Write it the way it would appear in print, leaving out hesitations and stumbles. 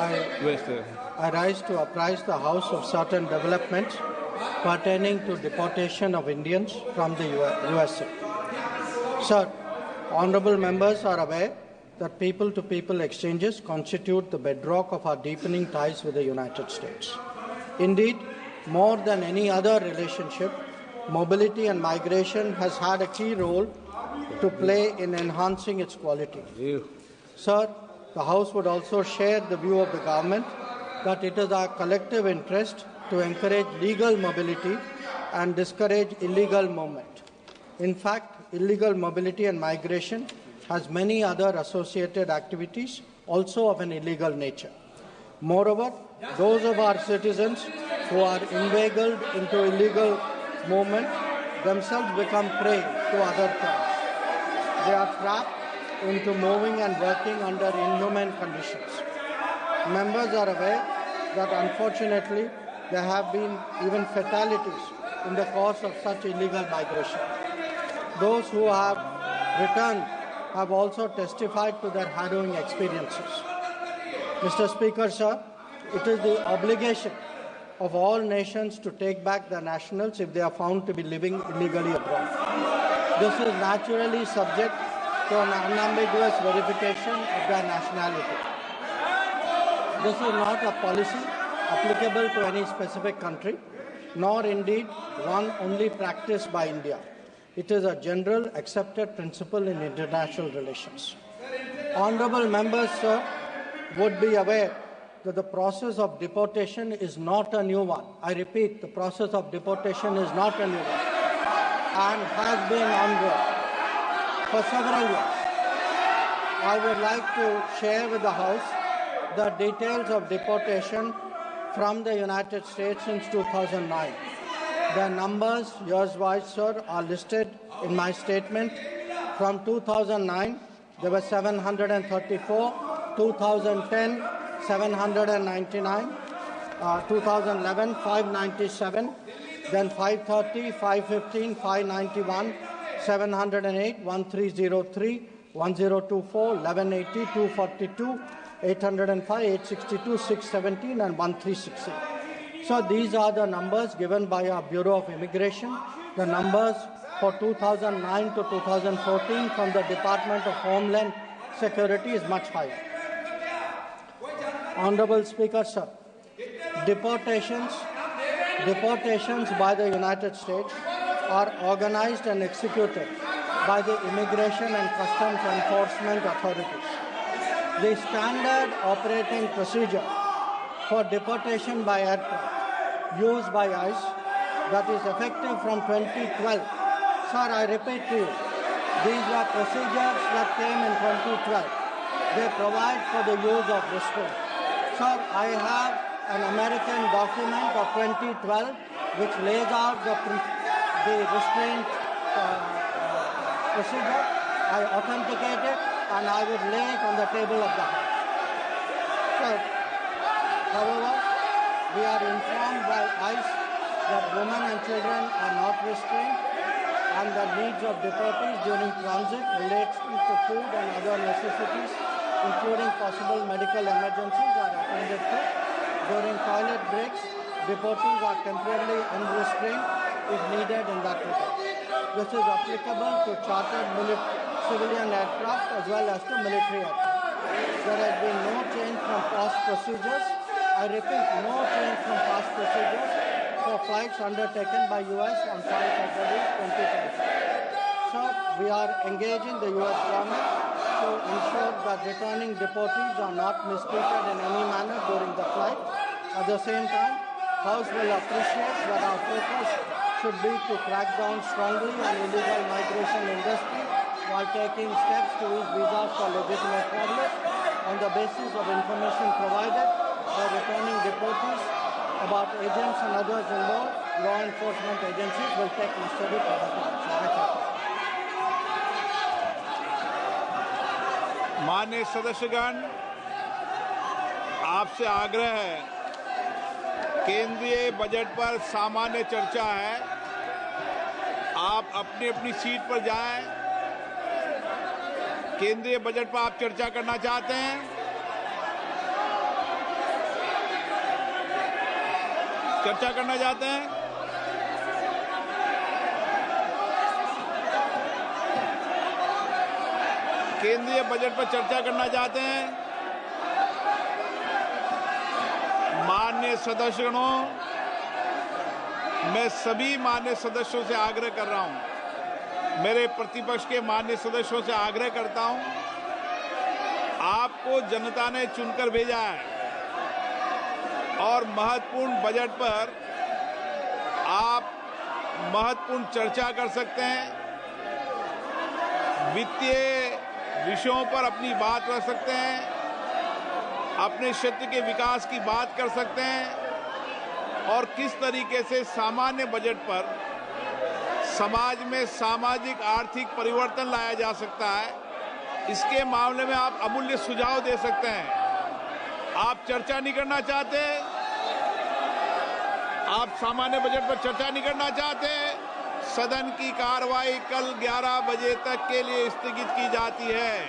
I rise to apprise the House of certain developments pertaining to deportation of Indians from the USA. Sir, honourable members are aware that people-to-people exchanges constitute the bedrock of our deepening ties with the United States. Indeed, more than any other relationship, mobility and migration has had a key role to play in enhancing its quality. Sir, the House would also share the view of the government that it is our collective interest to encourage legal mobility and discourage illegal movement. In fact, illegal mobility and migration has many other associated activities also of an illegal nature. Moreover, those of our citizens who are inveigled into illegal movement themselves become prey to other crimes. They are trapped into moving and working under inhumane conditions. Members are aware that unfortunately there have been even fatalities in the course of such illegal migration. Those who have returned have also testified to their harrowing experiences. Mr. Speaker, sir, it is the obligation of all nations to take back their nationals if they are found to be living illegally abroad. This is naturally subject to an unambiguous verification of their nationality. This is not a policy applicable to any specific country, nor indeed one only practiced by India. It is a general accepted principle in international relations. Honourable members, sir, would be aware that the process of deportation is not a new one. I repeat, the process of deportation is not a new one and has been ongoing for several years. I would like to share with the House the details of deportation from the United States since 2009. The numbers, years-wise, sir, are listed in my statement. From 2009, there were 734, 2010, 799, 2011, 597, then 530, 515, 591, 708, 1303, 1024, 1180, 242, 805, 862, 617, and 1368. So these are the numbers given by our Bureau of Immigration. The numbers for 2009 to 2014 from the Department of Homeland Security is much higher. Honourable Speaker, sir, deportations by the United States are organized and executed by the Immigration and Customs Enforcement authorities. The standard operating procedure for deportation by aircraft used by ICE that is effective from 2012. Sir, I repeat to you, these were procedures that came in 2012. They provide for the use of restraint. Sir, I have an American document of 2012 which lays out the restraint procedure. I authenticate it and I would lay it on the table of the House. Sir, however, we are informed by ICE that women and children are not restrained and the needs of deportees during transit relating to food and other necessities, including possible medical emergencies, are attended to. During toilet breaks, deportees are temporarily unrestrained if needed in that regard. This is applicable to chartered civilian aircraft as well as to military aircraft. There has been no change from past procedures. I repeat, no change from past procedures for flights undertaken by U.S. on 5 February 2025. So, we are engaging the U.S. government to ensure that returning deportees are not mistreated in any manner during the flight. At the same time, House will appreciate that our focus should be to crack down strongly on illegal migration industry while taking steps to ease visas for legitimate travelers on the basis of information provided by returning deportees about agents and others involved. Law enforcement agencies will take necessary preventive action. माननीय सदस्यगण, आपसे आग्रह है, केंद्रीय budget पर सामान्य चर्चा है, आप अपनी अपनी सीट पर जाएं। केंद्रीय बजट पर आप चर्चा करना चाहते हैं? चर्चा करना चाहते हैं? केंद्रीय बजट पर चर्चा करना चाहते हैं? माननीय सदस्यगणों, मैं सभी माननीय सदस्यों से आग्रह कर रहा हूं, मेरे प्रतिपक्ष के माननीय सदस्यों से आग्रह करता हूं, आपको जनता ने चुनकर भेजा है और महत्वपूर्ण बजट पर आप महत्वपूर्ण चर्चा कर सकते हैं, वित्तीय विषयों पर अपनी बात रख सकते हैं, अपने क्षेत्र के विकास की बात कर सकते हैं और किस तरीके से सामान्य बजट पर समाज में सामाजिक आर्थिक परिवर्तन लाया जा सकता है, इसके मामले में आप अमूल्य सुझाव दे सकते हैं। आप चर्चा नहीं करना चाहते? आप सामान्य बजट पर चर्चा नहीं करना चाहते? सदन की कार्रवाई कल 11 बजे तक के लिए स्थगित की जाती है।